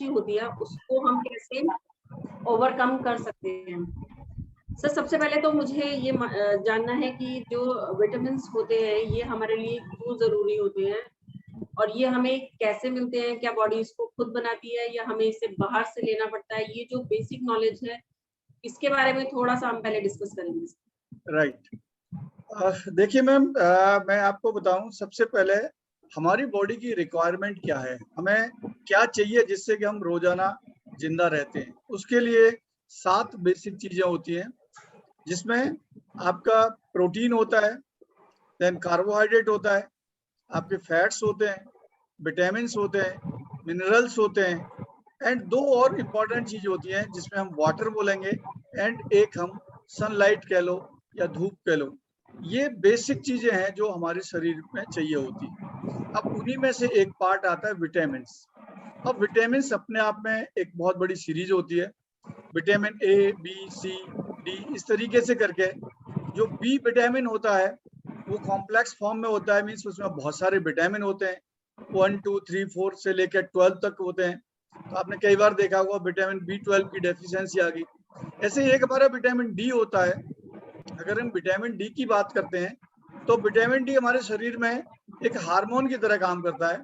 Deficiency होती है उसको हम कैसे ओवरकम कर सकते हैं। सर सबसे पहले तो मुझे ये जानना है कि जो विटामिन होते हैं ये हमारे लिए क्यों जरूरी होते हैं और ये हमें कैसे मिलते हैं, क्या बॉडी इसको खुद बनाती है या हमें इसे बाहर से लेना पड़ता है, ये जो बेसिक नॉलेज है इसके बारे में थोड़ा सा हम पहले डिस्कस करेंगे। राइट। देखिए मैम, मैं आपको बताऊं, सबसे पहले हमारी बॉडी की रिक्वायरमेंट क्या है, हमें क्या चाहिए जिससे कि हम रोजाना जिंदा रहते हैं। उसके लिए 7 बेसिक चीजें होती हैं, जिसमें आपका प्रोटीन होता है, देन कार्बोहाइड्रेट होता है, आपके फैट्स होते हैं, विटामिन होते हैं, मिनरल्स होते हैं, एंड 2 और इम्पॉर्टेंट चीज होती हैं जिसमें हम वाटर बोलेंगे, एंड एक हम सनलाइट कह लो या धूप कह लो। ये बेसिक चीजें हैं जो हमारे शरीर में चाहिए होती है। अब उन्हीं में से एक पार्ट आता है विटामिन। अब विटामिन अपने आप में एक बहुत बड़ी सीरीज होती है, vitamin A, B, C, D, इस तरीके से करके। जो बी विटामिन होता है वो कॉम्प्लेक्स फॉर्म में होता है, मीन्स उसमें बहुत सारे विटामिन होते हैं, 1, 2, 3, 4 से लेकर 12 तक होते हैं। तो आपने कई बार देखा होगा विटामिन B12 की डेफिशिएंसी आ गई। ऐसे एक हमारा विटामिन डी होता है। अगर हम विटामिन डी की बात करते हैं तो विटामिन डी हमारे शरीर में एक हार्मोन की तरह काम करता है,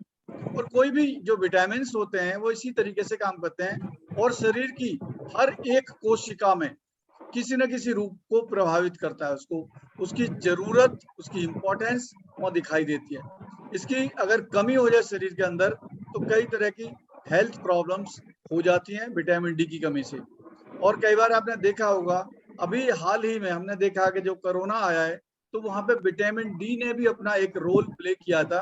और कोई भी जो विटामिन होते हैं वो इसी तरीके से काम करते हैं, और शरीर की हर एक कोशिका में किसी न किसी रूप को प्रभावित करता है। उसको उसकी जरूरत, उसकी इम्पोर्टेंस वहाँ दिखाई देती है। इसकी अगर कमी हो जाए शरीर के अंदर तो कई तरह की हेल्थ प्रॉब्लम्स हो जाती हैं विटामिन डी की कमी से। और कई बार आपने देखा होगा, अभी हाल ही में हमने देखा कि जो कोरोना आया है तो वहाँ पे विटामिन डी ने भी अपना एक रोल प्ले किया था।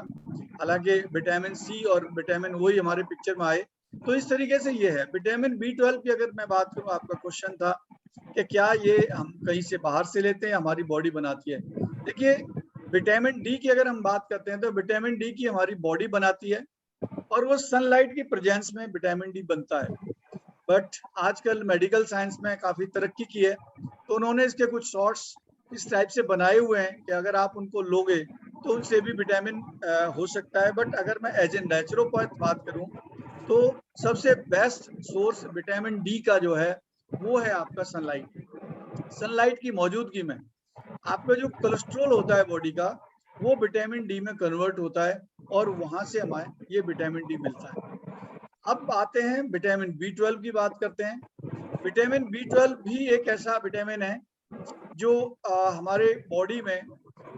हालांकि विटामिन सी और विटामिन वही हमारे पिक्चर में आए। तो इस तरीके से ये है। विटामिन B12 की अगर मैं बात करूँ, आपका क्वेश्चन था कि क्या ये हम कहीं से बाहर से लेते हैं, हमारी बॉडी बनाती है। देखिए, विटामिन डी की अगर हम बात करते हैं तो विटामिन डी की हमारी बॉडी बनाती है, और वो सनलाइट की प्रेजेंस में विटामिन डी बनता है। बट आजकल मेडिकल साइंस में काफी तरक्की की है, तो उन्होंने इसके कुछ शॉट्स इस टाइप से बनाए हुए हैं कि अगर आप उनको लोगे तो उनसे भी विटामिन हो सकता है। बट अगर मैं एज ए नेचुरोपैथ बात करूं तो सबसे बेस्ट सोर्स विटामिन डी का जो है वो है आपका सनलाइट। सनलाइट की मौजूदगी में आपका जो कोलेस्ट्रॉल होता है बॉडी का, वो विटामिन डी में कन्वर्ट होता है, और वहां से हमें ये विटामिन डी मिलता है। अब आते हैं विटामिन B12 की बात करते हैं। विटामिन B12 भी एक ऐसा विटामिन है जो हमारे बॉडी में,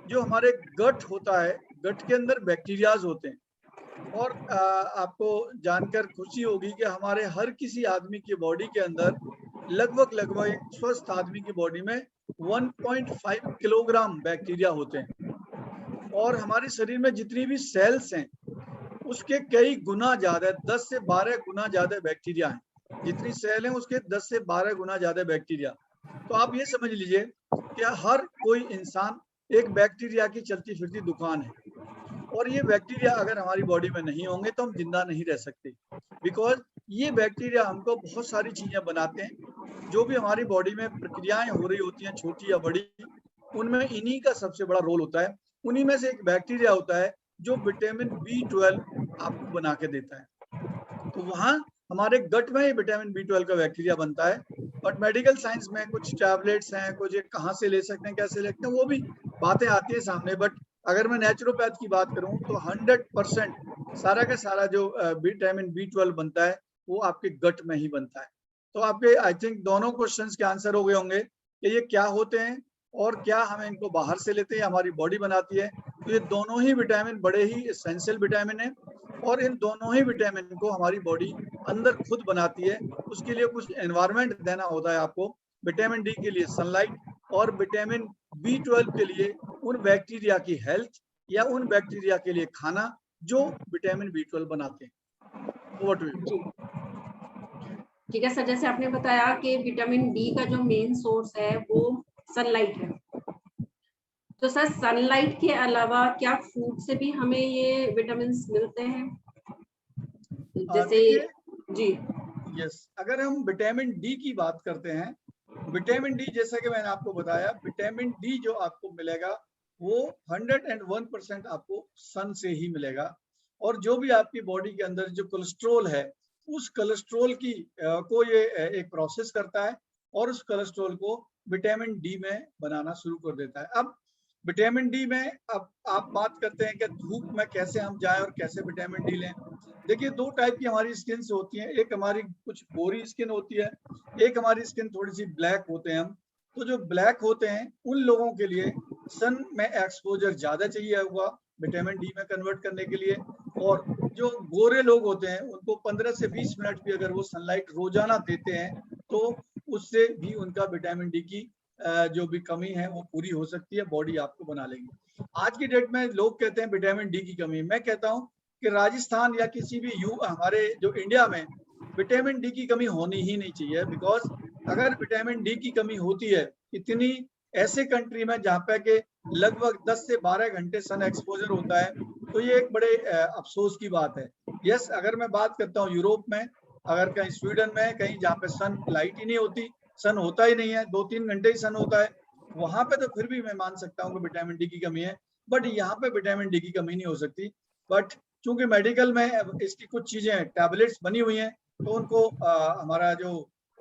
जो हमारे गट होता है, गट के अंदर बैक्टीरियाज होते हैं। और आपको जानकर खुशी होगी कि हमारे हर किसी आदमी की बॉडी के अंदर लगभग एक स्वस्थ आदमी की बॉडी में 1.5 किलोग्राम बैक्टीरिया होते हैं। और हमारे शरीर में जितनी भी सेल्स हैं उसके कई गुना ज्यादा, 10 से 12 गुना ज्यादा बैक्टीरिया हैं। जितनी सेल है उसके 10 से 12 गुना ज्यादा बैक्टीरिया। तो आप ये समझ लीजिए कि हर कोई इंसान एक बैक्टीरिया की चलती फिरती दुकान है, और ये बैक्टीरिया अगर हमारी बॉडी में नहीं होंगे तो हम जिंदा नहीं रह सकते। बिकॉज ये बैक्टीरिया हमको बहुत सारी चीजें बनाते हैं। जो भी हमारी बॉडी में प्रक्रियाएं हो रही होती हैं, छोटी या बड़ी, उनमें इन्हीं का सबसे बड़ा रोल होता है। उन्हीं में से एक बैक्टीरिया होता है जो विटामिन B12 आपको बना के देता है। तो वहाँ हमारे गट में ही विटामिन B12 का बैक्टीरिया बनता है। बट मेडिकल साइंस में कुछ टैबलेट्स हैं, कुछ कहाँ से ले सकते हैं, कैसे लेते हैं, वो भी बातें आती है सामने। बट अगर मैं नेचुरोपैथ की बात करूं तो 100% सारा का सारा जो विटामिन B12 बनता है वो आपके गट में ही बनता है। तो आपके आई थिंक दोनों क्वेश्चंस के आंसर हो गए होंगे कि ये क्या होते हैं और क्या हमें इनको बाहर से लेते हैं, हमारी बॉडी बनाती है। तो ये दोनों ही विटामिन बड़े ही एसेंशियल विटामिन है, और इन दोनों ही विटामिन को हमारी बॉडी अंदर खुद बनाती है। उसके लिए कुछ एनवायरनमेंट देना होता है आपको। विटामिन डी के लिए सनलाइट, और विटामिन B12 के लिए उन बैक्टीरिया की हेल्थ या उन बैक्टीरिया के लिए खाना जो विटामिन B12 बनाते हैं। Over to you. ठीक है सर, जैसे आपने बताया कि विटामिन डी का जो मेन सोर्स है वो सनलाइट है, तो सर सनलाइट के अलावा क्या फूड से भी हमें ये विटामिन मिलते हैं? जैसे जी यस, अगर हम विटामिन डी की बात करते हैं, विटामिन डी जैसा कि मैंने आपको बताया, विटामिन डी जो आपको मिलेगा वो 101% आपको सन से ही मिलेगा। और जो भी आपकी बॉडी के अंदर जो कोलेस्ट्रॉल है उस कोलेस्ट्रॉल की को ये एक प्रोसेस करता है और उस कोलेस्ट्रॉल को विटामिन डी में बनाना शुरू कर देता है। अब विटामिन डी में अब आप बात करते हैं कि धूप में कैसे हम जाएं और कैसे विटामिन डी लें। देखिए 2 टाइप की हमारी स्किन होती है, एक हमारी कुछ गोरी स्किन होती है, एक हमारी स्किन थोड़ी सी ब्लैक होते हैं हम। तो जो ब्लैक होते हैं उन लोगों के लिए सन में एक्सपोजर ज्यादा चाहिए होगा विटामिन डी में कन्वर्ट करने के लिए, और जो गोरे लोग होते हैं उनको 15 से 20 मिनट भी अगर वो सनलाइट रोजाना देते हैं तो उससे भी उनका विटामिन डी की जो भी कमी है वो पूरी हो सकती है, बॉडी आपको बना लेगी। आज की डेट में लोग कहते हैं विटामिन डी की कमी, मैं कहता हूँ कि राजस्थान या किसी भी हमारे जो इंडिया में विटामिन डी की कमी होनी ही नहीं चाहिए। बिकॉज अगर विटामिन डी की कमी होती है इतनी ऐसे कंट्री में जहाँ पे के लगभग 10 से 12 घंटे सन एक्सपोजर होता है, तो ये एक बड़े अफसोस की बात है। यस, अगर मैं बात करता हूँ यूरोप में, अगर कहीं स्वीडन में कहीं जहाँ पे सन लाइट ही नहीं होती, सन होता ही नहीं है, 2-3 घंटे ही सन होता है, वहां पे तो फिर भी मैं मान सकता हूँ कि विटामिन डी की कमी है। बट यहाँ पे विटामिन डी की कमी नहीं हो सकती। बट चूंकि मेडिकल में इसकी कुछ चीजें टैबलेट्स बनी हुई हैं तो उनको हमारा जो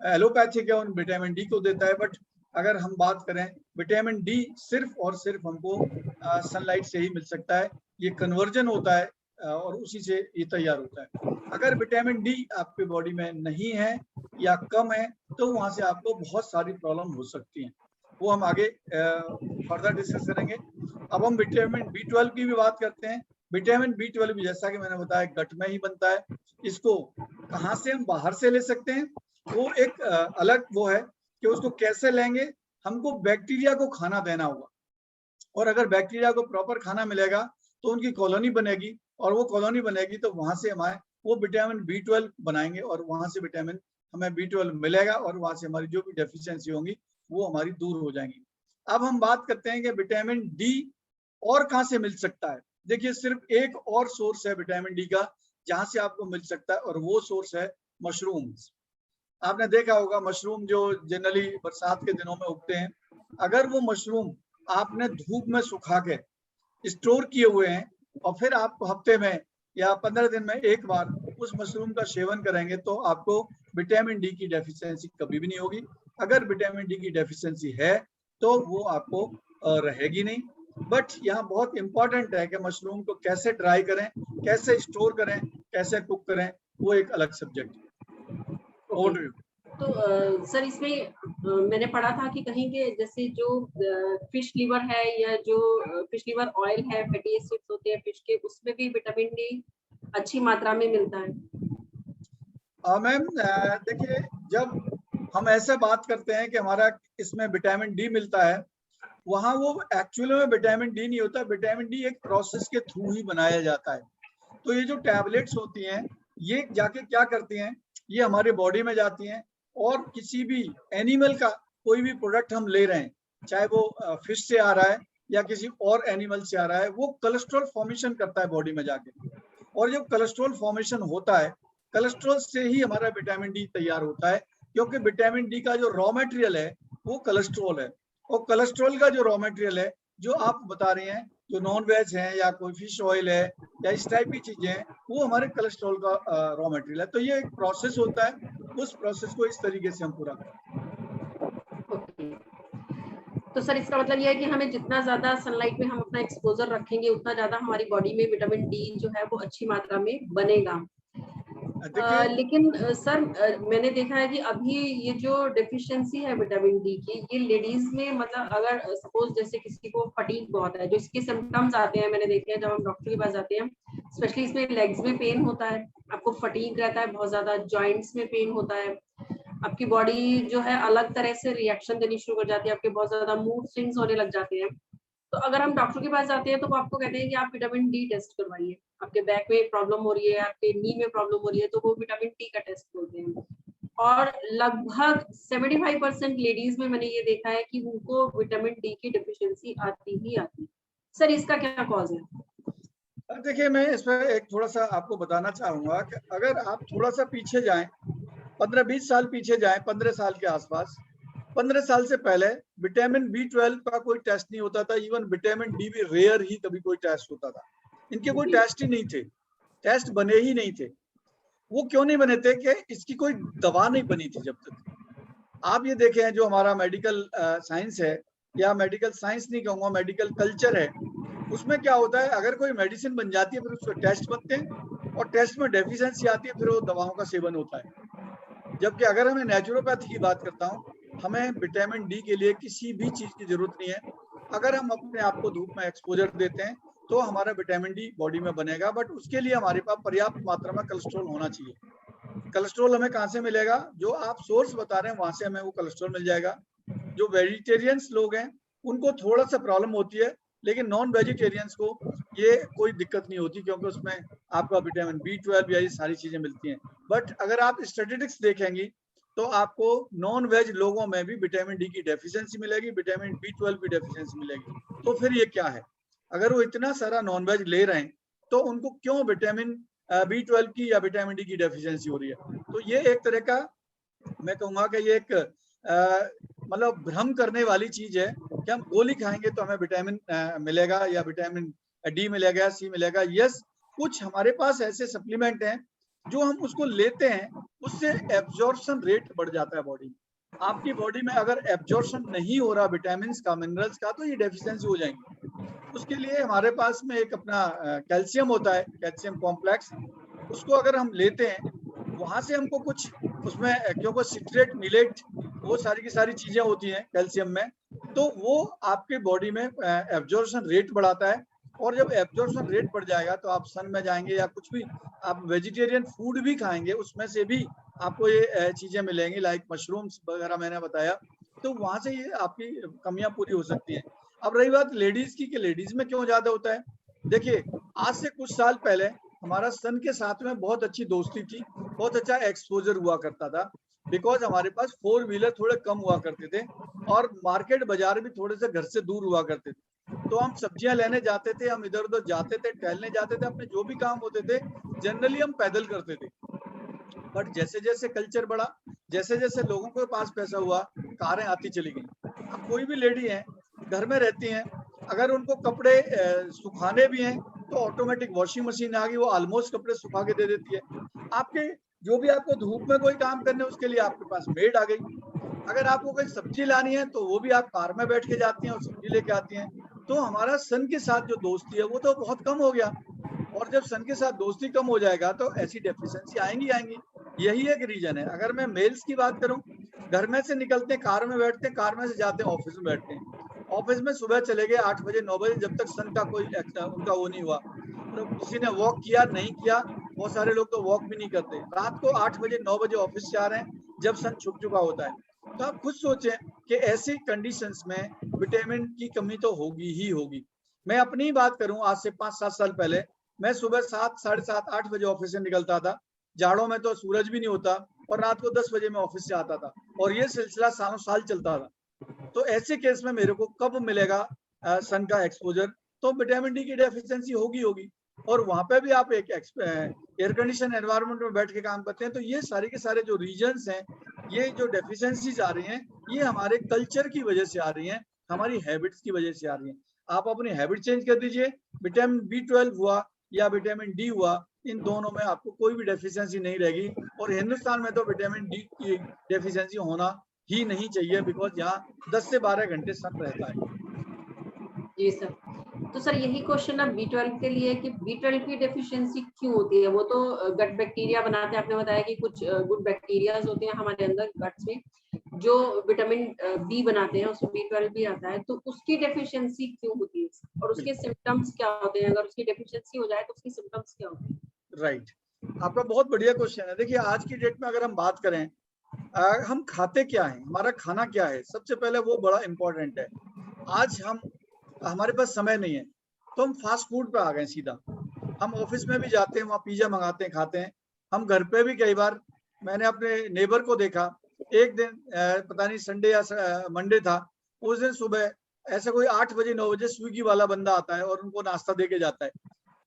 एलोपैथिक है उन विटामिन डी को देता है। बट अगर हम बात करें विटामिन डी सिर्फ और सिर्फ हमको सनलाइट से ही मिल सकता है, ये कन्वर्जन होता है और उसी से ये तैयार होता है। अगर विटामिन डी आपके बॉडी में नहीं है या कम है तो वहां से आपको बहुत सारी प्रॉब्लम हो सकती हैं, वो हम आगे फर्दर डिस्कस करेंगे। अब हम विटामिन B12 की भी बात करते हैं। विटामिन B12 भी जैसा कि मैंने बताया गट में ही बनता है। इसको कहाँ से हम बाहर से ले सकते हैं, वो एक अलग वो है कि उसको कैसे लेंगे। हमको बैक्टीरिया को खाना देना होगा, और अगर बैक्टीरिया को प्रॉपर खाना मिलेगा तो उनकी कॉलोनी बनेगी, और वो कॉलोनी बनेगी तो वहां से हमारे वो विटामिन B12 बनाएंगे और वहां से विटामिन हमें B12 मिलेगा और वहां से हमारी जो भी डेफिशिएंसी होंगी वो हमारी दूर हो जाएंगी। अब हम बात करते हैं कि विटामिन डी और कहाँ से मिल सकता है। देखिए सिर्फ एक और सोर्स है विटामिन डी का जहां से आपको मिल सकता है, और वो सोर्स है मशरूम्स। आपने देखा होगा मशरूम जो जनरली बरसात के दिनों में उगते हैं, अगर वो मशरूम आपने धूप में सुखा के स्टोर किए हुए हैं और फिर आप हफ्ते में या 15 दिन में एक बार उस मशरूम का सेवन करेंगे तो आपको विटामिन डी की डेफिशिएंसी कभी भी नहीं होगी। अगर विटामिन डी की डेफिशिएंसी है तो वो आपको रहेगी नहीं। बट यहाँ बहुत इंपॉर्टेंट है कि मशरूम को कैसे ड्राई करें, कैसे स्टोर करें, कैसे कुक करें, वो एक अलग सब्जेक्ट है। तो सर इसमें मैंने पढ़ा था कि कहीं के जैसे जो फिश लीवर है या जो फिश लीवर ऑयल है, फैटी एसिड्स होते हैं फिश के, उसमें भी विटामिन डी अच्छी मात्रा में मिलता है। मैम देखिए जब हम ऐसे बात करते हैं कि हमारा इसमें विटामिन डी मिलता है, वहां वो एक्चुअली में विटामिन डी नहीं होता। विटामिन डी एक प्रोसेस के थ्रू ही बनाया जाता है। तो ये जो टैबलेट्स होती हैं ये जाके क्या करती हैं, ये हमारे बॉडी में जाती हैं, और किसी भी एनिमल का कोई भी प्रोडक्ट हम ले रहे हैं, चाहे वो फिश से आ रहा है या किसी और एनिमल से आ रहा है, वो कोलेस्ट्रॉल फॉर्मेशन करता है बॉडी में जाके। और जब कोलेस्ट्रॉल फॉर्मेशन होता है, कोलेस्ट्रॉल से ही हमारा विटामिन डी तैयार होता है, क्योंकि विटामिन डी का जो रॉ मटेरियल है वो कोलेस्ट्रॉल है। और कोलेस्ट्रॉल का जो रॉ मटेरियल है जो आप बता रहे हैं, जो नॉन वेज है या कोई फिश ऑयल है या इस टाइप की चीजें हैं, वो हमारे कोलेस्ट्रॉल का रॉ मटेरियल है। तो ये एक प्रोसेस होता है, उस प्रोसेस को इस तरीके से हम पूरा करते हैं। तो सर इसका मतलब ये है कि हमें जितना ज्यादा सनलाइट में हम अपना एक्सपोजर रखेंगे उतना ज्यादा हमारी बॉडी में विटामिन डी जो है वो अच्छी मात्रा में बनेगा। लेकिन सर मैंने देखा है कि अभी ये जो डेफिशिएंसी है विटामिन डी की, ये लेडीज में मतलब अगर सपोज जैसे किसी को फटीग बहुत है, जो इसके सिम्टम्स आते हैं मैंने देखे हैं जब हम डॉक्टर के पास जाते हैं, स्पेशली इसमें लेग्स में पेन होता है, आपको फटीग रहता है बहुत ज्यादा, जॉइंट्स में पेन होता है, आपकी बॉडी जो है अलग तरह से रिएक्शन देनी शुरू कर जाती है, आपके बहुत ज्यादा मूड स्विंग्स होने लग जाते हैं। तो अगर हम डॉक्टर के पास जाते हैं तो वो आपको कहते हैं कि आप विटामिन डी टेस्ट करवाइए, आपके बैक में प्रॉब्लम हो रही है, आपके नी में प्रॉब्लम हो रही है, तो वो विटामिन डी का टेस्ट बोलते हैं। और लगभग 75% लेडीज में मैंने ये देखा है कि उनको विटामिन डी की डेफिशिएंसी आती ही आती है। सर इसका क्या कॉज है? देखिए मैं इस पर एक थोड़ा सा आपको बताना चाहूंगा कि अगर आप थोड़ा सा पीछे जाएं, 15-20 साल पीछे जाएं, 15 साल के आसपास, 15 साल से पहले विटामिन B12 का कोई टेस्ट नहीं होता था। इवन विटामिन डी भी रेयर ही कभी कोई टेस्ट होता था। इनके कोई टेस्ट ही नहीं थे, टेस्ट बने ही नहीं थे। वो क्यों नहीं बने थे कि इसकी कोई दवा नहीं बनी थी जब तक। आप ये देखें जो हमारा मेडिकल साइंस है, या मेडिकल साइंस नहीं कहूँगा, मेडिकल कल्चर है, उसमें क्या होता है, अगर कोई मेडिसिन बन जाती है फिर उसके टेस्ट बनते हैं, और टेस्ट में डेफिशिएंसी आती है, फिर वो दवाओं का सेवन होता है। जबकि अगर हमें नेचुरोपैथी की बात करता हूँ, हमें विटामिन डी के लिए किसी भी चीज की जरूरत नहीं है। अगर हम अपने आप को धूप में एक्सपोजर देते हैं तो हमारा विटामिन डी बॉडी में बनेगा, बट उसके लिए हमारे पास पर्याप्त मात्रा में कोलेस्ट्रॉल होना चाहिए। कोलेस्ट्रॉल हमें कहाँ से मिलेगा? जो आप सोर्स बता रहे हैं वहां से हमें वो कोलेस्ट्रॉल मिल जाएगा। जो वेजिटेरियंस लोग हैं उनको थोड़ा सा प्रॉब्लम होती है, लेकिन नॉन वेजिटेरियंस को ये कोई दिक्कत नहीं होती, क्योंकि उसमें आपका विटामिन B12 या ये सारी चीजें मिलती हैं। बट अगर आप स्टैटिस्टिक्स देखेंगी तो आपको नॉन वेज लोगों में भी विटामिन डी की डेफिशिएंसी मिलेगी, विटामिन B12 की डेफिशिएंसी मिलेगी। तो फिर ये क्या है? अगर वो इतना सारा नॉन वेज ले रहे हैं तो उनको क्यों विटामिन B12 की या विटामिन डी की डेफिशिएंसी हो रही है? तो ये एक तरह का, मैं कहूँगा कि ये एक मतलब भ्रम करने वाली चीज है कि हम गोली खाएंगे तो हमें विटामिन मिलेगा या विटामिन डी मिलेगा, सी मिलेगा। यस, कुछ हमारे पास ऐसे सप्लीमेंट हैं जो हम उसको लेते हैं, उससे एब्जॉर्प्शन रेट बढ़ जाता है बॉडी में। आपकी बॉडी में अगर एब्जॉर्प्शन नहीं हो रहा विटामिन का, मिनरल्स का, तो ये डेफिशिएंसी हो जाएंगी। उसके लिए हमारे पास में एक अपना कैल्शियम होता है, कैल्शियम कॉम्प्लेक्स। उसको अगर हम लेते हैं वहां से हमको कुछ उसमें, क्योंकि सिट्रेट, मिलेट, वो सारी की सारी चीजें होती हैं कैल्शियम में, तो वो आपके बॉडी में एब्जॉर्प्शन रेट बढ़ाता है। और जब एब्जॉर्प्शन रेट बढ़ जाएगा तो आप सन में जाएंगे या कुछ भी आप वेजिटेरियन फूड भी खाएंगे, उसमें से भी आपको ये चीजें मिलेंगी, लाइक मशरूम्स वगैरह मैंने बताया। तो वहां से ये आपकी कमियां पूरी हो सकती हैं। अब रही बात लेडीज की कि लेडीज में क्यों ज्यादा होता है, देखिए आज से कुछ साल पहले हमारा सन के साथ में बहुत अच्छी दोस्ती थी, बहुत अच्छा एक्सपोजर हुआ करता था, बिकॉज हमारे पास 4 व्हीलर थोड़े कम हुआ करते थे और मार्केट बाजार भी थोड़े से घर से दूर हुआ करते थे। तो हम सब्जियां लेने जाते थे, हम इधर उधर जाते थे, टहलने जाते थे, अपने जो भी काम होते थे जनरली हम पैदल करते थे। बट जैसे जैसे कल्चर बढ़ा, जैसे जैसे लोगों के पास पैसा हुआ, कारें आती चली गई। अब कोई भी लेडी है, घर में रहती हैं, अगर उनको कपड़े सुखाने भी हैं तो ऑटोमेटिक वॉशिंग मशीन आ गई, वो ऑलमोस्ट कपड़े सुखा के दे देती है। आपके जो भी आपको धूप में कोई काम करने उसके लिए आपके पास मेड आ गई। अगर आपको कोई सब्जी लानी है तो वो भी आप कार में बैठ के जाती हैं और सब्जी लेके आती हैं। तो हमारा सन के साथ जो दोस्ती है वो तो बहुत कम हो गया। और जब सन के साथ दोस्ती कम हो जाएगा तो ऐसी डेफिशिएंसी आएंगी आएंगी। यही एक रीजन है। अगर मैं मेल्स की बात करूं, घर में से निकलते हैं, कार में बैठते हैं, कार में से जाते हैं, ऑफिस में बैठते हैं। ऑफिस में सुबह चले गए 8 बजे 9 बजे, जब तक सन का कोई उनका वो नहीं हुआ, तो किसी ने वॉक किया नहीं किया। बहुत सारे लोग तो वॉक भी नहीं करते, रात को 8 बजे 9 बजे ऑफिस से आ रहे हैं जब सन छुप चुका होता है। तो आप खुद सोचें कि ऐसी कंडीशंस में विटामिन की कमी तो होगी ही होगी। मैं अपनी ही बात करूं, आज से 5-7 साल पहले मैं सुबह 7, साढ़े 7, 8 बजे ऑफिस से निकलता था। जाड़ों में तो सूरज भी नहीं होता, और रात को 10 बजे मैं ऑफिस से आता था, और ये सिलसिला सालों साल चलता था। तो ऐसे केस में मेरे को कब मिलेगा सन का एक्सपोजर? तो विटामिन डी की डेफिशिएंसी होगी होगी। और वहां पे भी आप एक एयर कंडीशन एनवायरनमेंट में बैठ के काम करते हैं। तो ये सारे के सारे जो रीजन्स हैं, ये जो डेफिशिएंसीज आ रही हैं, ये हमारे कल्चर की वजह से आ रही हैं, हमारी हैबिट्स की वजह से आ रही हैं। आप अपनी हैबिट चेंज कर दीजिए, विटामिन B12 हुआ या विटामिन डी हुआ, इन दोनों में आपको कोई भी डेफिशिएंसी नहीं रहेगी। और हिंदुस्तान में तो विटामिन डी की डेफिशिएंसी होना ही नहीं चाहिए, बिकॉज यहाँ 10 से 12 घंटे सन रहता है। जी सर। तो सर यही क्वेश्चन अब B12 के लिए कि B12 की डेफिशिएंसी क्यों होती है? वो तो गट बैक्टीरिया बनाते हैं, आपने बताया कि कुछ गुड बैक्टीरियाज होते हैं हमारे अंदर गट्स में जो विटामिन बी बनाते हैं, उसमें B12 भी आता है। तो उसकी डेफिशिएंसी क्यों होती है और उसके सिम्टम्स क्या होते हैं? अगर उसकी डेफिशिएंसी हो जाए तो उसके सिम्टम्स क्या होते हैं? राइट, आपका बहुत बढ़िया क्वेश्चन है। देखिए आज की डेट में अगर हम बात करें, हम खाते क्या हैं, हमारा खाना क्या है, सबसे पहले वो बड़ा इंपॉर्टेंट है। आज हमारे पास समय नहीं है तो हम फास्ट फूड पे आ गए सीधा। हम ऑफिस में भी जाते हैं, वहाँ पिज्जा मंगाते हैं, खाते हैं। हम घर पे भी कई बार, मैंने अपने नेबर को देखा, एक दिन पता नहीं संडे या मंडे था, उस दिन सुबह ऐसे कोई 8 बजे 9 बजे स्विगी वाला बंदा आता है और उनको नाश्ता दे के जाता है।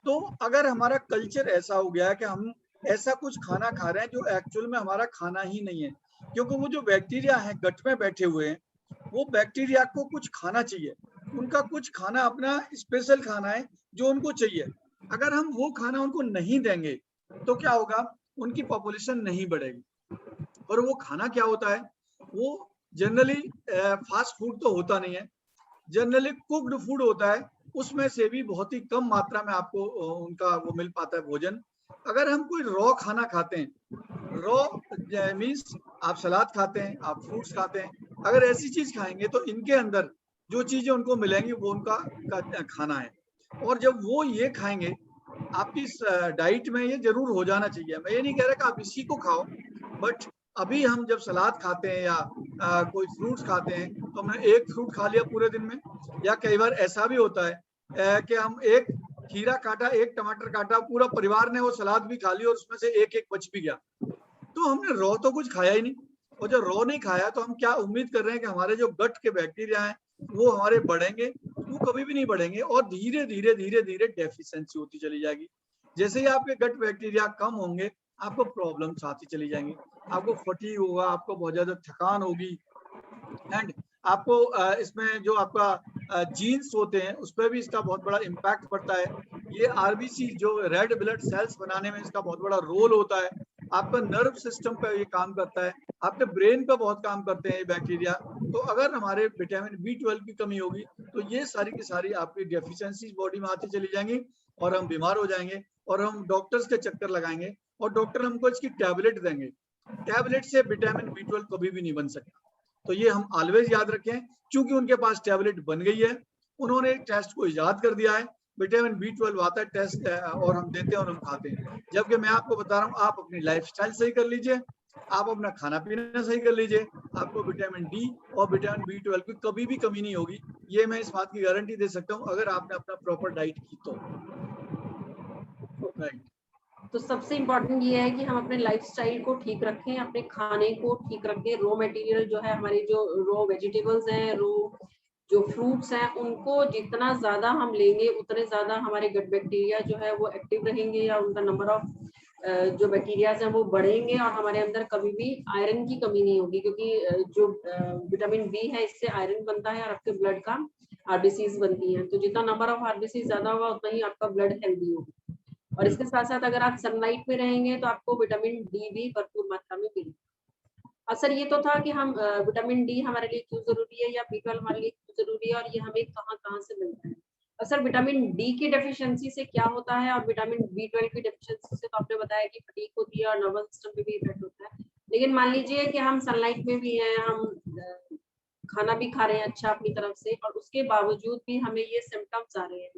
तो अगर हमारा कल्चर ऐसा हो गया है कि हम ऐसा कुछ खाना खा रहे हैं जो एक्चुअल में हमारा खाना ही नहीं है, क्योंकि वो जो बैक्टीरिया हैं गट में बैठे हुए हैं, वो बैक्टीरिया को कुछ खाना चाहिए, उनका कुछ खाना अपना स्पेशल खाना है जो उनको चाहिए। अगर हम वो खाना उनको नहीं देंगे तो क्या होगा, उनकी पॉपुलेशन नहीं बढ़ेगी। और वो खाना क्या होता है, वो जनरली फास्ट फूड तो होता नहीं है, जनरली कुक्ड फूड होता है, उसमें से भी बहुत ही कम मात्रा में आपको उनका वो मिल पाता है भोजन। अगर हम कोई रॉ खाना खाते हैं, रॉ मीन्स आप सलाद खाते हैं, आप फ्रूट्स खाते हैं, अगर ऐसी चीज खाएंगे तो इनके अंदर जो चीजें उनको मिलेंगी वो उनका खाना है। और जब वो ये खाएंगे, आपकी डाइट में ये जरूर हो जाना चाहिए। मैं ये नहीं कह रहा कि आप इसी को खाओ, बट अभी हम जब सलाद खाते हैं या कोई फ्रूट्स खाते हैं तो हमने एक फ्रूट खा लिया पूरे दिन में, या कई बार ऐसा भी होता है कि हम एक खीरा काटा, एक टमाटर काटा, पूरा परिवार ने वो सलाद भी खा ली और उसमें से एक एक बच भी गया, तो हमने रॉ तो कुछ खाया ही नहीं। और जब रॉ नहीं खाया तो हम क्या उम्मीद कर रहे हैं कि हमारे जो गट के बैक्टीरिया हैं वो हमारे बढ़ेंगे? वो कभी भी नहीं बढ़ेंगे और धीरे धीरे धीरे धीरे डेफिशिएंसी होती चली जाएगी। जैसे ही आपके गट बैक्टीरिया कम होंगे, आपको प्रॉब्लम्स आती चली जाएंगी, आपको फटीग होगा, आपको बहुत ज्यादा थकान होगी, एंड आपको इसमें जो आपका जीन्स होते हैं उस पर भी इसका बहुत बड़ा इम्पैक्ट पड़ता है। ये आरबीसी जो रेड ब्लड सेल्स बनाने में इसका बहुत बड़ा रोल होता है। आपका नर्व सिस्टम पे ये काम करता है, आपके ब्रेन पे बहुत काम करते हैं ये बैक्टीरिया। तो अगर हमारे विटामिन B12 की कमी होगी तो ये सारी की सारी आपकी डेफिशिएंसीज बॉडी में आती चली जाएंगी और हम बीमार हो जाएंगे और हम डॉक्टर्स के चक्कर लगाएंगे और डॉक्टर हमको इसकी टैबलेट देंगे। टैबलेट से विटामिन B12 कभी भी नहीं बन सकता। तो ये हम ऑलवेज याद रखें, क्योंकि उनके पास टैबलेट बन गई है, उन्होंने एक टेस्ट को इजाद कर दिया है, विटामिन B12 आता है टेस्ट और हम देते हैं और हम खाते हैं। जबकि मैं आपको बता रहा हूँ, आप अपनी लाइफस्टाइल सही कर लीजिए, आप अपना खाना पीना सही कर लीजिए, आपको विटामिन D और विटामिन B12 की कभी भी कमी नहीं होगी। ये मैं इस बात की गारंटी दे सकता हूँ अगर आपने अपना प्रॉपर डाइट की तो। राइट। तो सबसे इम्पोर्टेंट ये है कि हम अपने लाइफस्टाइल को ठीक रखें, अपने खाने को ठीक रखें, रॉ मटेरियल जो है, हमारी जो रॉ वेजिटेबल्स हैं, रॉ जो फ्रूट्स हैं, उनको जितना ज्यादा हम लेंगे उतने ज्यादा हमारे गट बैक्टीरिया जो है वो एक्टिव रहेंगे या उनका नंबर ऑफ जो बैक्टीरियाज हैं वो बढ़ेंगे और हमारे अंदर कभी भी आयरन की कमी नहीं होगी, क्योंकि जो विटामिन B है इससे आयरन बनता है और आपके ब्लड का आरबीसीज बनती है। तो जितना नंबर ऑफ आरबीसीज ज्यादा होगा उतना ही आपका ब्लड हेल्दी होगा। और इसके साथ साथ अगर आप सनलाइट में रहेंगे तो आपको विटामिन D भी भरपूर मात्रा में मिलेगा। असर ये तो था कि हम विटामिन D हमारे लिए क्यों जरूरी है या B12 हमारे लिए क्यों जरूरी है और ये हमें कहाँ कहाँ से मिलता है। असर विटामिन D की डेफिशिएंसी से क्या होता है और विटामिन B12 की डेफिशिएंसी से तो आपने बताया कि फटीग होती है और नर्वस सिस्टम पे भी इफेक्ट होता है। लेकिन मान लीजिए कि हम सनलाइट में भी हैं, हम खाना भी खा रहे हैं अच्छा अपनी तरफ से, और उसके बावजूद भी हमें ये सिम्टम्स आ रहे हैं,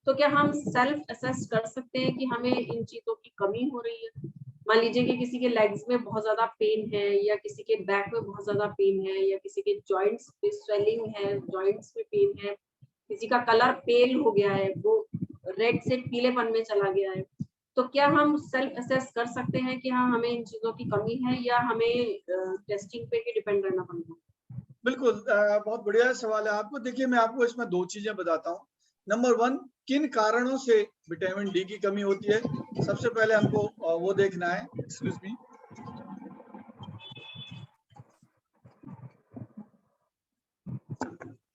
तो क्या हम सेल्फ असेस कर सकते हैं कि हमें इन चीजों की कमी हो रही है? मान लीजिए कि किसी के लेग्स में बहुत ज्यादा पेन है या किसी के बैक में बहुत ज्यादा पेन है या किसी के जॉइंट्स पे स्वेलिंग है, जॉइंट्स में पेन है, किसी का कलर पेल हो गया है, वो रेड से पीलेपन में चला गया है, तो क्या हम सेल्फ असेस कर सकते हैं कि हाँ हमें इन चीजों की कमी है या हमें टेस्टिंग पे ही डिपेंड रहना पड़ेगा? बिल्कुल, बहुत बढ़िया सवाल है आपको। देखिए, मैं आपको इसमें दो चीजें बताता हूँ। नंबर 1, किन कारणों से विटामिन D की कमी होती है, सबसे पहले हमको वो देखना है। Excuse me.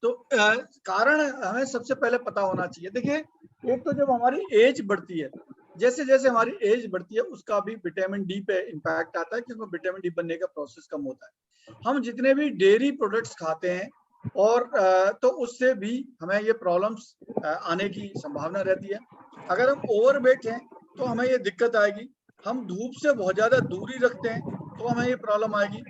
तो कारण हमें सबसे पहले पता होना चाहिए। देखिए, एक तो जब हमारी एज बढ़ती है, जैसे जैसे हमारी एज बढ़ती है उसका भी विटामिन D पे इम्पैक्ट आता है, क्योंकि विटामिन D बनने का प्रोसेस कम होता है। हम जितने भी डेयरी प्रोडक्ट्स खाते हैं और तो उससे भी हमें ये प्रॉब्लम्स आने की संभावना रहती है। अगर हम ओवरवेट हैं तो हमें ये दिक्कत आएगी। हम धूप से बहुत ज्यादा दूरी रखते हैं तो हमें ये प्रॉब्लम आएगी।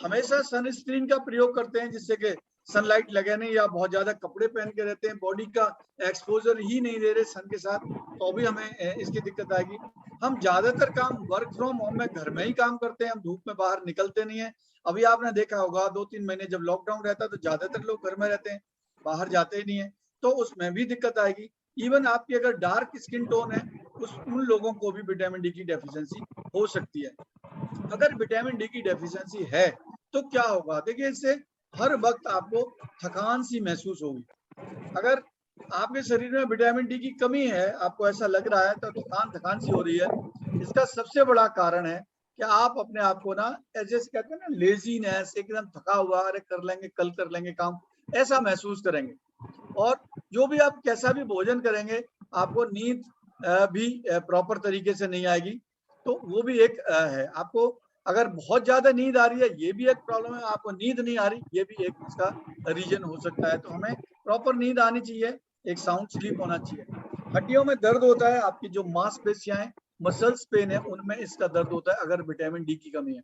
हमेशा सनस्क्रीन का प्रयोग करते हैं जिससे कि सनलाइट लगे नहीं, या बहुत ज्यादा कपड़े पहन के रहते हैं, बॉडी का एक्सपोजर ही नहीं दे रहे सन के साथ, तो भी हमें इसकी दिक्कत आएगी। हम ज्यादातर काम वर्क फ्रॉम होम में घर में ही काम करते हैं, हम धूप में बाहर निकलते नहीं है। अभी आपने देखा होगा 2-3 महीने जब लॉकडाउन रहता तो ज्यादातर लोग घर में रहते हैं, बाहर जाते ही नहीं है, तो उसमें भी दिक्कत आएगी। इवन आपकी अगर डार्क स्किन टोन है, उन लोगों को भी विटामिन D की डेफिशिएंसी हो सकती है। अगर विटामिन D की डेफिशिएंसी है तो क्या होगा? देखिए, इससे हर वक्त आपको थकान सी महसूस होगी। अगर आपके शरीर में विटामिन D की कमी है, आपको ऐसा लग रहा है तो थकान सी हो रही है, इसका सबसे बड़ा कारण है कि आप अपने आप को ना, जैसे कहते हैं ना, लेजीनेस, एकदम थका हुआ, अरे कर लेंगे, कल कर लेंगे काम, ऐसा महसूस करेंगे। और जो भी आप कैसा भी भोजन करेंगे, आपको नींद भी प्रॉपर तरीके से नहीं आएगी। तो वो भी एक है। आपको अगर बहुत ज्यादा नींद आ रही है, ये भी एक प्रॉब्लम है। आपको नींद नहीं आ रही, ये भी एक इसका रीजन हो सकता है। तो हमें प्रॉपर नींद आनी चाहिए, एक साउंड स्लीप होना चाहिए। हड्डियों में दर्द होता है, आपकी जो मांसपेशियां हैं, मसल्स पेन है, उनमें इसका दर्द होता है अगर विटामिन डी की कमी है।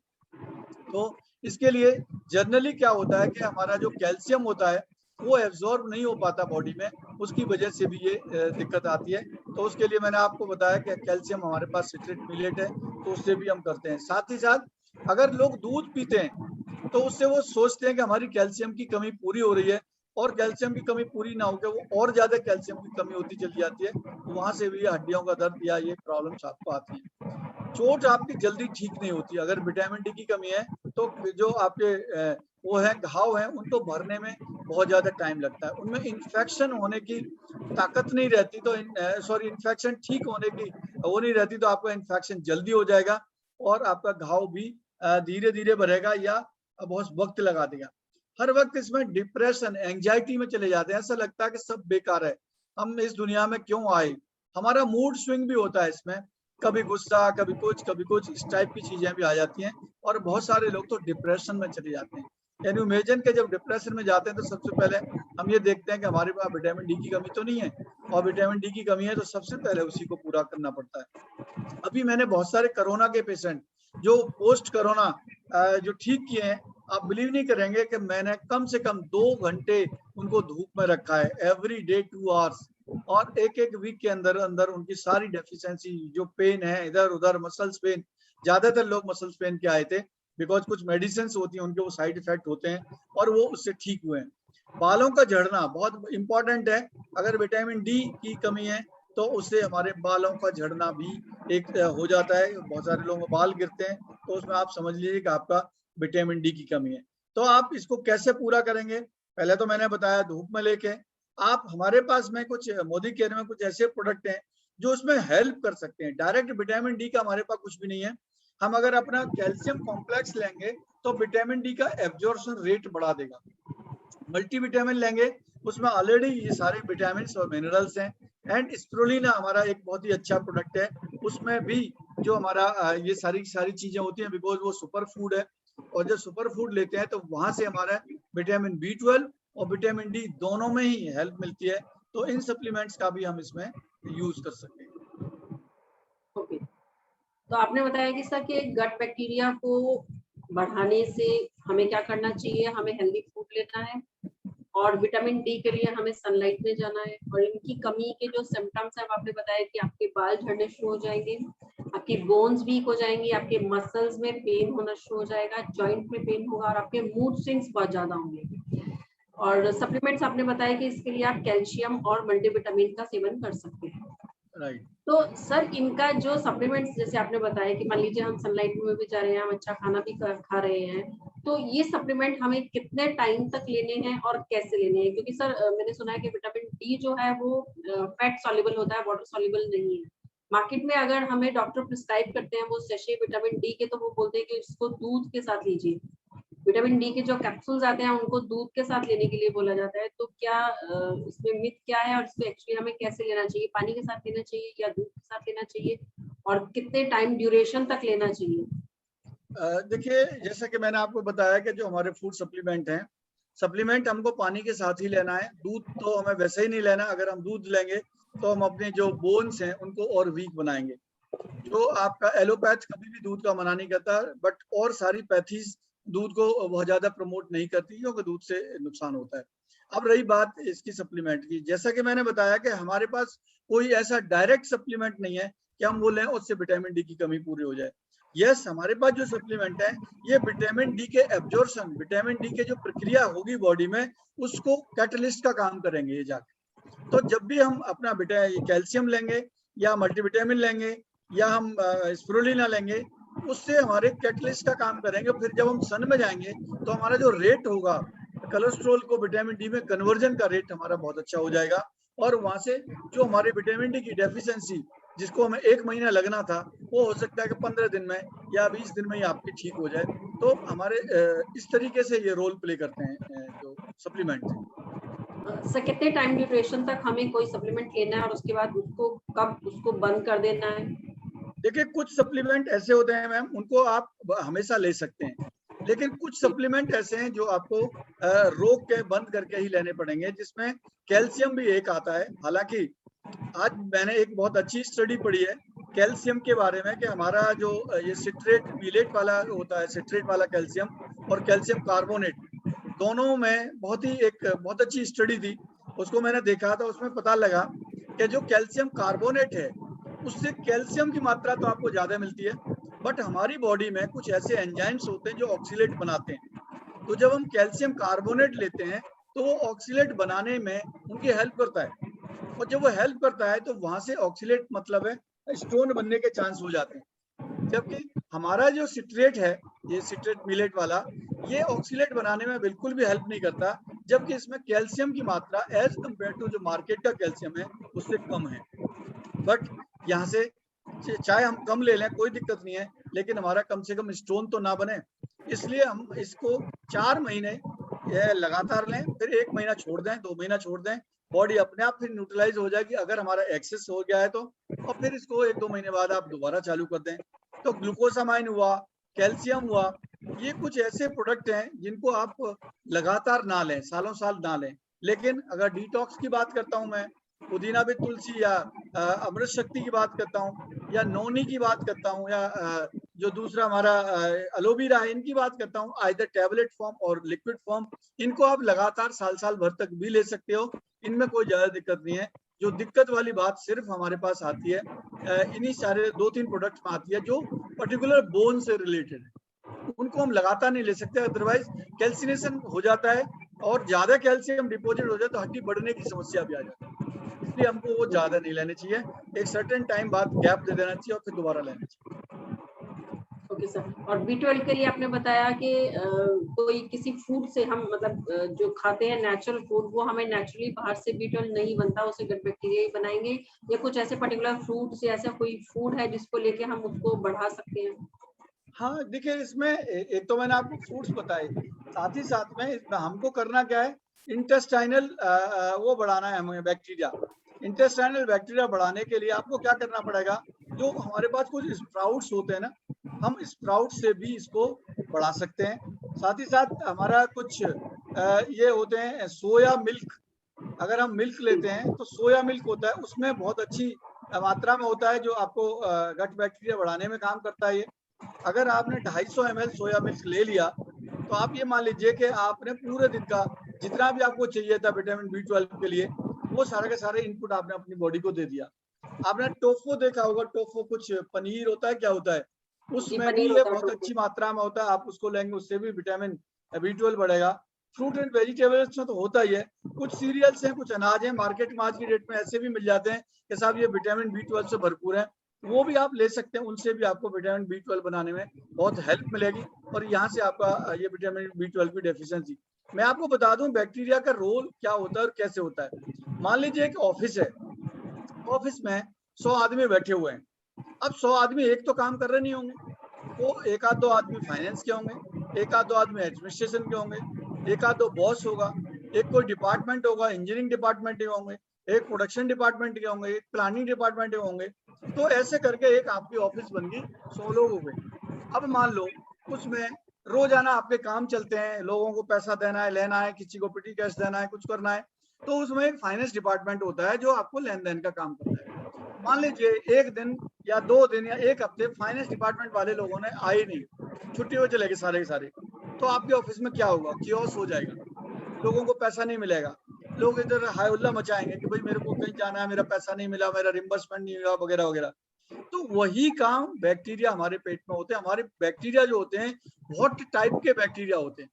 तो इसके लिए जनरली क्या होता है कि हमारा जो कैल्शियम होता है वो एब्जॉर्ब नहीं हो पाता बॉडी में, उसकी वजह से भी ये दिक्कत आती है। तो उसके लिए मैंने आपको बताया कि कैल्शियम हमारे पास सिट्रेट मिलेट है, तो उससे भी हम करते हैं। साथ ही साथ अगर लोग दूध पीते हैं तो उससे वो सोचते हैं कि हमारी कैल्शियम की कमी पूरी हो रही है, और कैल्शियम की कमी पूरी ना होकर वो और ज्यादा कैल्शियम की कमी होती चली जाती है, तो वहां से भी हड्डियों का दर्द या ये प्रॉब्लम्स आपको आती है। चोट आपकी जल्दी ठीक नहीं होती अगर विटामिन डी की कमी है, तो जो आपके वो है घाव है, उनको भरने में बहुत ज्यादा टाइम लगता है, उनमें इन्फेक्शन होने की ताकत नहीं रहती। तो सॉरी, इन्फेक्शन ठीक होने की वो नहीं रहती, तो आपका इन्फेक्शन जल्दी हो जाएगा और आपका घाव भी धीरे धीरे बढ़ेगा या बहुत वक्त लगा देगा। हर वक्त इसमें डिप्रेशन, एंजाइटी में चले जाते हैं, ऐसा लगता है कि सब बेकार है, हम इस दुनिया में क्यों आए। हमारा मूड स्विंग भी होता है इसमें, कभी गुस्सा, कभी कुछ इस टाइप की चीजें भी आ जाती हैं, और बहुत सारे लोग तो डिप्रेशन में चले जाते हैं। कैन यू इमेजिन के जब डिप्रेशन में जाते हैं तो सबसे पहले हम ये देखते हैं कि हमारे पास विटामिन डी की कमी तो नहीं है, और विटामिन डी की कमी है तो सबसे पहले उसी को पूरा करना पड़ता है। अभी मैंने बहुत सारे कोरोना के पेशेंट जो पोस्ट कोरोना जो ठीक किए हैं, आप बिलीव नहीं करेंगे कि मैंने कम से कम 2 घंटे उनको धूप में रखा है, एवरी डे 2 आवर्स, और एक एक वीक के अंदर अंदर उनकी सारी डेफिशिएंसी, जो पेन है इधर उधर, मसल्स पेन, ज्यादातर लोग मसल्स पेन के आए थे, बिकॉज कुछ मेडिसिन होती हैं उनके वो साइड इफेक्ट होते हैं, और वो उससे ठीक हुए हैं। बालों का झड़ना बहुत इंपॉर्टेंट है, अगर विटामिन डी की कमी है तो उससे हमारे बालों का झड़ना भी एक हो जाता है। बहुत सारे लोगों को बाल गिरते हैं, तो उसमें आप समझ लीजिए कि आपका विटामिन डी की कमी है। तो आप इसको कैसे पूरा करेंगे? पहले तो मैंने बताया धूप में लेके, आप हमारे पास में कुछ मोदी केयर में कुछ ऐसे प्रोडक्ट हैं जो उसमें हेल्प कर सकते हैं। डायरेक्ट विटामिन डी का हमारे पास कुछ भी नहीं है, हम अगर अपना कैल्शियम कॉम्प्लेक्स लेंगे तो विटामिन डी का एब्जॉर्प्शन रेट बढ़ा देगा। मल्टीविटामिन लेंगे, उसमें ऑलरेडी ये सारे विटामिन और मिनरल्स हैं। एंड स्प्रुलिना हमारा एक बहुत ही अच्छा प्रोडक्ट है, उसमें भी जो हमारा ये सारी चीजें होती हैं, बिकॉज वो सुपर फूड है, और जब सुपर फूड लेते हैं तो वहां से हमारा विटामिन B12 और विटामिन डी दोनों में ही हेल्प मिलती है। तो इन सप्लीमेंट्स का भी हम इसमें यूज कर सकते हैं। ओके, तो आपने बताया कि सर कि गट बैक्टीरिया को बढ़ाने से हमें क्या करना चाहिए, हमें हेल्दी फूड लेना है, और विटामिन डी के लिए हमें सनलाइट में जाना है, और इनकी कमी के जो सिम्टम्स है आपने बताया कि आपके बाल झड़ने शुरू हो जाएंगे, आपकी बोन्स वीक हो जाएंगी, आपके मसल्स में पेन होना शुरू हो जाएगा, जॉइंट में पेन होगा, और आपके मूड स्विंग्स बहुत ज्यादा होंगे। और सप्लीमेंट्स आपने बताया कि इसके लिए आप कैल्शियम और मल्टीविटामिन का सेवन कर सकते हैं। राइट। तो सर इनका जो सप्लीमेंट्स जैसे आपने बताया कि मान लीजिए हम सनलाइट में भी जा रहे हैं, हम अच्छा खाना भी खा रहे हैं, तो ये सप्लीमेंट हमें कितने टाइम तक लेने हैं और कैसे लेने हैं? क्योंकि सर मैंने सुना है कि विटामिन डी जो है वो फैट सॉल्युबल होता है, वाटर सॉल्युबल नहीं है। मार्केट में अगर हमें डॉक्टर प्रिस्क्राइब करते हैं वो सेशे विटामिन डी के, तो वो बोलते हैं कि इसको दूध के साथ लीजिए। विटामिन डी के जो कैप्सूल्स आते हैं उनको दूध के साथ लेने के लिए बोला जाता है। तो क्या इसमें मिथ क्या है, और इसको एक्चुअली हमें कैसे लेना चाहिए? पानी के साथ लेना चाहिए या दूध के साथ लेना चाहिए, और कितने टाइम ड्यूरेशन तक लेना चाहिए? देखिए, जैसा कि मैंने आपको बताया कि जो हमारे फूड सप्लीमेंट हैं, सप्लीमेंट हमको पानी के साथ ही लेना है, दूध तो हमें वैसे ही नहीं लेना। अगर हम दूध लेंगे तो हम अपने जो बोन्स हैं उनको और वीक बनाएंगे। जो आपका एलोपैथ कभी भी दूध का मना नहीं करता, बट और सारी पैथीज दूध को बहुत ज्यादा प्रमोट नहीं करती, क्योंकि दूध से नुकसान होता है। अब रही बात इसकी सप्लीमेंट की, जैसा कि मैंने बताया कि हमारे पास कोई ऐसा डायरेक्ट सप्लीमेंट नहीं है कि हम बोले उससे विटामिन डी की कमी पूरी हो जाए। यस, हमारे पास जो सप्लीमेंट है ये विटामिन डी के एब्जॉर्प्शन, विटामिन डी के जो प्रक्रिया होगी बॉडी में, उसको कैटलिस्ट का काम करेंगे ये जाके। तो जब भी हम अपना कैल्शियम लेंगे या मल्टीविटामिन लेंगे या हम स्प्रुलिना लेंगे, उससे हमारे कैटलिस्ट का काम करेंगे। फिर जब हम सन में जाएंगे तो हमारा जो रेट होगा कोलेस्ट्रॉल को विटामिन डी में कन्वर्जन का रेट हमारा बहुत अच्छा हो जाएगा, और वहां से जो हमारे विटामिन डी की डेफिशिएंसी जिसको हमें 1 महीना लगना था, वो हो सकता है कि 15 दिन में या 20 दिन में ही आपकी ठीक हो जाए। तो हमारे इस तरीके से ये रोल प्ले करते हैं जो सप्लीमेंट है। सर कितने टाइम ड्यूरेशन तक हमें कोई सप्लीमेंट लेना है, और उसके बाद उसको कब उसको बंद कर देना है? देखिए कुछ सप्लीमेंट ऐसे होते हैं मैम, उनको आप हमेशा ले सकते हैं, लेकिन कुछ सप्लीमेंट ऐसे हैं जो आपको रोक के बंद करके ही लेने पड़ेंगे, जिसमें कैल्शियम भी एक आता है। हालांकि आज मैंने एक बहुत अच्छी स्टडी पढ़ी है कैल्शियम के बारे में कि हमारा जो ये सिट्रेट मिलेट वाला होता है, सिट्रेट वाला कैल्शियम और कैल्शियम कार्बोनेट, दोनों में बहुत अच्छी स्टडी थी। उसको मैंने देखा था, उसमें पता लगा कि जो कैल्शियम कार्बोनेट है उससे कैल्शियम की मात्रा तो आपको ज्यादा मिलती है, बट हमारी बॉडी में कुछ ऐसे एंजाइम्स होते हैं जो ऑक्सीलेट बनाते हैं। तो जब हम कैल्शियम कार्बोनेट लेते हैं तो वो ऑक्सीलेट बनाने में उनकी हेल्प करता है, और जब वो हेल्प करता है तो वहां से ऑक्सीलेट मतलब है स्टोन बनने के चांस हो जाते हैं। जबकि हमारा जो सिट्रेट है, ये सिट्रेट मिलेट वाला, ये ऑक्सीलेट बनाने में बिल्कुल भी हेल्प नहीं करता, जबकि इसमें कैल्शियम की मात्रा एज कम्पेयर टू जो मार्केट का कैल्शियम है उससे कम है। बट यहाँ से चाहे हम कम ले लें कोई दिक्कत नहीं है, लेकिन हमारा कम से कम स्टोन तो ना बने, इसलिए हम इसको 4 महीने ये लगातार लें, फिर 1 महीना छोड़ दें, 2 महीना छोड़ दें, बॉडी अपने आप फिर न्यूट्रलाइज हो जाएगी अगर हमारा एक्सेस हो गया है तो, और फिर इसको 1-2 महीने बाद आप दोबारा चालू कर दें। तो ग्लूकोसामाइन हुआ, कैल्शियम हुआ, ये कुछ ऐसे प्रोडक्ट हैं जिनको आप लगातार ना लें, सालों साल ना लें। लेकिन अगर डिटॉक्स की बात करता हूँ मैं, पुदीना विद तुलसी या अमृत शक्ति की बात करता हूँ, या नोनी की बात करता हूँ, या जो दूसरा हमारा एलोवेरा है इनकी बात करता हूँ, आइदर टैबलेट फॉर्म और लिक्विड फॉर्म, इनको आप लगातार साल भर तक भी ले सकते हो, इनमें कोई ज्यादा दिक्कत नहीं है। जो दिक्कत वाली बात सिर्फ हमारे पास आती है इन्हीं सारे 2-3 प्रोडक्ट में आती है जो पर्टिकुलर बोन से रिलेटेड है, उनको हम लगातार नहीं ले सकते, अदरवाइज कैल्सिनेशन हो जाता है और ज्यादा कैल्शियम डिपोजिट हो जाए तो हड्डी बढ़ने की समस्या भी आ जाती है। इसलिए हमको वो ज्यादा नहीं लेने चाहिए, एक सर्टेन टाइम बाद गैप दे देना चाहिए और फिर दोबारा लेना चाहिए। Okay sir. और B12 के लिए आपने बताया कि कोई किसी फूड से हम मतलब जो खाते हैं नेचुरल फूड, वो हमें नेचुरली बाहर से B12 नहीं बनता, उसे गट बैक्टीरिया ही बनाएंगे, या कुछ ऐसे पर्टिकुलर फ्रूट या ऐसा कोई फूड है जिसको लेके हम उसको बढ़ा सकते हैं? हाँ देखिए, इसमें एक तो मैंने आपको फ्रूट्स बताए, साथ ही साथ में हमको करना क्या है, इंटेस्टाइनल वो बढ़ाना है हमें, बैक्टीरिया। इंटेस्टाइनल बैक्टीरिया बढ़ाने के लिए आपको क्या करना पड़ेगा, जो हमारे पास कुछ स्प्राउट्स होते हैं ना, हम स्प्राउट से भी इसको बढ़ा सकते हैं। साथ ही साथ हमारा कुछ ये होते हैं सोया मिल्क, अगर हम मिल्क लेते हैं तो सोया मिल्क होता है, उसमें बहुत अच्छी मात्रा में होता है जो आपको गट बैक्टीरिया बढ़ाने में काम करता है। ये अगर आपने 250 ml सोया मिल्क ले लिया तो आप ये मान लीजिए कि आपने पूरे दिन का जितना भी आपको चाहिए था विटामिन B12 के लिए, वो सारे के सारे इनपुट आपने अपनी बॉडी को दे दिया। आपने टोफू देखा होगा, टोफू कुछ पनीर होता है, क्या होता है, उसमें भी ये बहुत अच्छी मात्रा में होता है, आप उसको लेंगे उससे भी विटामिन B12 बढ़ेगा। फ्रूट एंड वेजिटेबल्स में तो होता ही है, कुछ सीरियल्स हैं, कुछ अनाज हैं मार्केट में आज की डेट में ऐसे भी मिल जाते हैं कि साहब ये विटामिन B12 से भरपूर है, वो भी आप ले सकते हैं, उनसे भी आपको विटामिन B12 बनाने में बहुत हेल्प मिलेगी, और यहाँ से आपका ये विटामिन B12 की डेफिशिएंसी। मैं आपको बता दूं बैक्टीरिया का रोल क्या होता है और कैसे होता है। मान लीजिए एक ऑफिस है, ऑफिस में 100 आदमी बैठे हुए हैं, अब 100 आदमी एक तो काम कर रहे नहीं होंगे, वो एक आध दो आदमी फाइनेंस के होंगे, एक आध दो आदमी एडमिनिस्ट्रेशन के होंगे, एक आध दो बॉस होगा, एक कोई डिपार्टमेंट होगा, इंजीनियरिंग डिपार्टमेंट के होंगे, एक प्रोडक्शन डिपार्टमेंट के होंगे, एक प्लानिंग डिपार्टमेंट के होंगे। तो ऐसे करके एक आपकी ऑफिस बन गई, 100 लोग हो गए। अब मान लो उसमें रोजाना आपके काम चलते हैं, लोगों को पैसा देना है, लेना है, किसी को पिटी कैश देना है, कुछ करना है, तो उसमें एक फाइनेंस डिपार्टमेंट होता है जो आपको लेन देन का काम करता है। मान लीजिए एक दिन या 2 दिन या एक हफ्ते फाइनेंस डिपार्टमेंट वाले लोगों ने आए नहीं, छुट्टी हो चले गए सारे के सारे, तो आपके ऑफिस में क्या होगा, कियोस हो जाएगा, लोगों को पैसा नहीं मिलेगा, लोग इधर हाय उल्ला मचाएंगे कि भाई मेरे को कहीं जाना है, मेरा पैसा नहीं मिला, मेरा रिम्बर्समेंट नहीं मिला, वगैरह वगैरह। तो वही काम बैक्टीरिया हमारे पेट में होते हैं। हमारे बैक्टीरिया जो होते हैं बहुत टाइप के बैक्टीरिया होते हैं,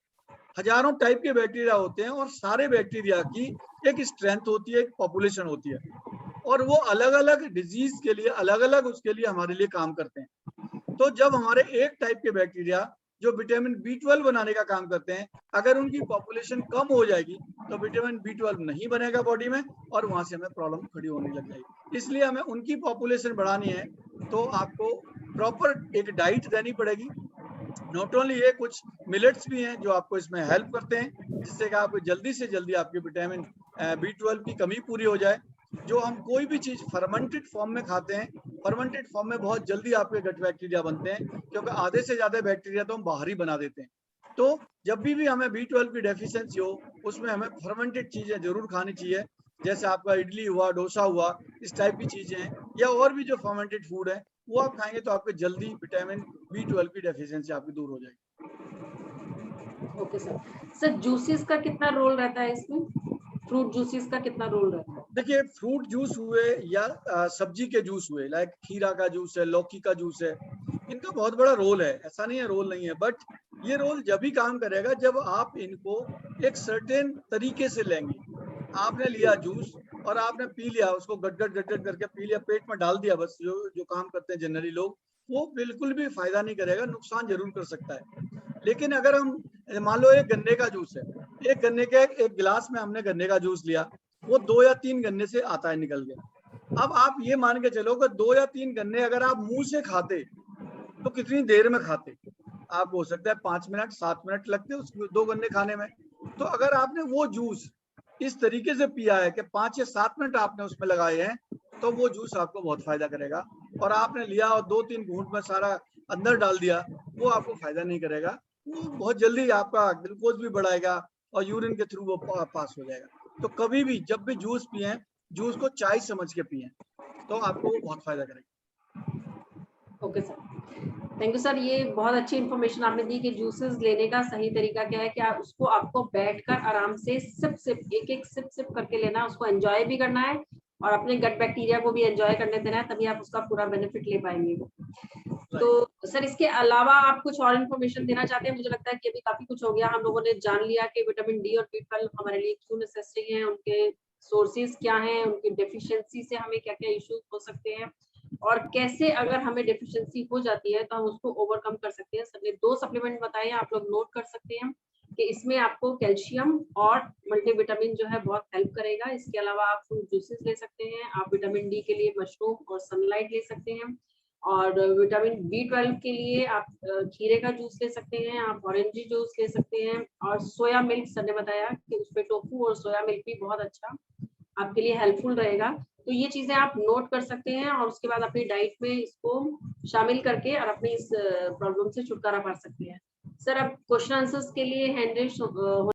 हजारों टाइप के बैक्टीरिया होते हैं, और सारे बैक्टीरिया की एक स्ट्रेंथ होती है, एक पॉपुलेशन होती है, और वो अलग अलग डिजीज के लिए अलग अलग उसके लिए हमारे लिए काम करते हैं। तो जब हमारे एक टाइप के बैक्टीरिया जो विटामिन B12 बनाने का काम करते हैं, अगर उनकी पॉपुलेशन कम हो जाएगी तो विटामिन B12 नहीं बनेगा बॉडी में, और वहां से हमें प्रॉब्लम खड़ी होने लग जाएगी। इसलिए हमें उनकी पॉपुलेशन बढ़ानी है तो आपको प्रॉपर एक डाइट देनी पड़ेगी। नॉट ओनली ये, कुछ मिलेट्स भी हैं जो आपको इसमें हेल्प करते हैं, जिससे कि आप जल्दी से जल्दी आपकी विटामिन B12 की कमी पूरी हो जाए। जो हम कोई भी चीज फर्मेंटेड फॉर्म में खाते हैं, फर्मेंटेड फॉर्म में बहुत जल्दी आपके गट बैक्टीरिया बनते हैं, क्योंकि आधे से ज्यादा बैक्टीरिया तो हम बाहर ही बना देते हैं। तो जब भी हमें B12 की डेफिशिएंसी हो, उसमें हमें फर्मेंटेड चीजें जरूर खानी चाहिए, जैसे आपका इडली हुआ, डोसा हुआ, इस टाइप की चीजें हैं, या और भी जो फर्मेंटेड फूड है वो आप खाएंगे तो आपके जल्दी विटामिन B12 की डेफिशिएंसी आपकी दूर हो जाएगी। Okay sir. सर जूसेस का कितना रोल रहता है इसमें? फ्रूट जूसेस का कितना रोल रहता है? देखिए, फ्रूट जूस हुए या सब्जी के जूस हुए, लाइक खीरा का जूस है, लौकी का जूस है, इनका बहुत बड़ा रोल है, ऐसा नहीं है रोल नहीं है, बट ये रोल जब भी काम करेगा जब आप इनको एक सर्टेन तरीके से लेंगे। आपने लिया जूस और आपने पी लिया, उसको गट गट करके पी लिया, पेट में डाल दिया, बस जो काम करते हैं जनरली लोग, वो बिल्कुल भी फायदा नहीं करेगा, नुकसान जरूर कर सकता है। लेकिन अगर हम मान लो एक गन्ने का जूस है, एक गन्ने के एक गिलास में हमने गन्ने का जूस लिया, वो 2 या 3 गन्ने से आता है निकल के। अब आप ये मान के चलो कि 2 या 3 गन्ने अगर आप मुंह से खाते तो कितनी देर में खाते? आप हो सकता है 5 मिनट 7 मिनट लगते उसमें 2 गन्ने खाने में। तो अगर आपने वो जूस इस तरीके से पिया है कि 5 या 7 मिनट आपने उसमें लगाए हैं, तो वो जूस आपको बहुत फायदा करेगा। और आपने लिया और 2-3 घूंट में सारा अंदर डाल दिया, वो आपको फायदा नहीं करेगा। वो बहुत जल्दी आपका ग्लूकोज भी बढ़ाएगा और यूरिन के थ्रू वो पास हो जाएगा। तो कभी भी जब भी जूस पिए, जूस को चाय समझ के पिए, तो आपको वो बहुत फायदा करेगा। Okay sir, thank you sir. ये बहुत अच्छी इन्फॉर्मेशन आपने दी कि जूसेस लेने का सही तरीका क्या है, कि आप उसको आपको बैठकर आराम से सिप सिप एक सिप सिप करके लेना है, उसको एंजॉय भी करना है और अपने गट बैक्टीरिया को भी एंजॉय करने देना है, तभी आप उसका पूरा बेनिफिट ले पाएंगे। तो सर इसके अलावा आप कुछ और इन्फॉर्मेशन देना चाहते हैं? मुझे लगता है कि अभी काफी कुछ हो गया, हम लोगों ने जान लिया कि विटामिन डी और B12 हमारे लिए क्यों नेसेसरी है, उनके सोर्सेज क्या हैं, उनकी डेफिशिएंसी से हमें क्या क्या इश्यूज हो सकते हैं, और कैसे अगर हमें डेफिशिएंसी हो जाती है तो हम उसको ओवरकम कर सकते हैं। सर ने 2 सप्लीमेंट बताए हैं, आप लोग नोट कर सकते हैं कि इसमें आपको कैल्शियम और मल्टीविटामिन जो है बहुत हेल्प करेगा। इसके अलावा आप फ्रूट जूसेस ले सकते हैं, आप विटामिन डी के लिए मशरूम और सनलाइट ले सकते हैं, और विटामिन B12 के लिए आप खीरे का जूस ले सकते हैं, आप ऑरेंजी जूस ले सकते हैं, और सोया मिल्क सर ने बताया कि उसमें टोफू और सोया मिल्क भी बहुत अच्छा आपके लिए हेल्पफुल रहेगा। तो ये चीजें आप नोट कर सकते हैं और उसके बाद अपनी डाइट में इसको शामिल करके और अपनी इस प्रॉब्लम से छुटकारा पा सकते हैं। सर अब क्वेश्चन आंसर्स के लिए हैंड रेज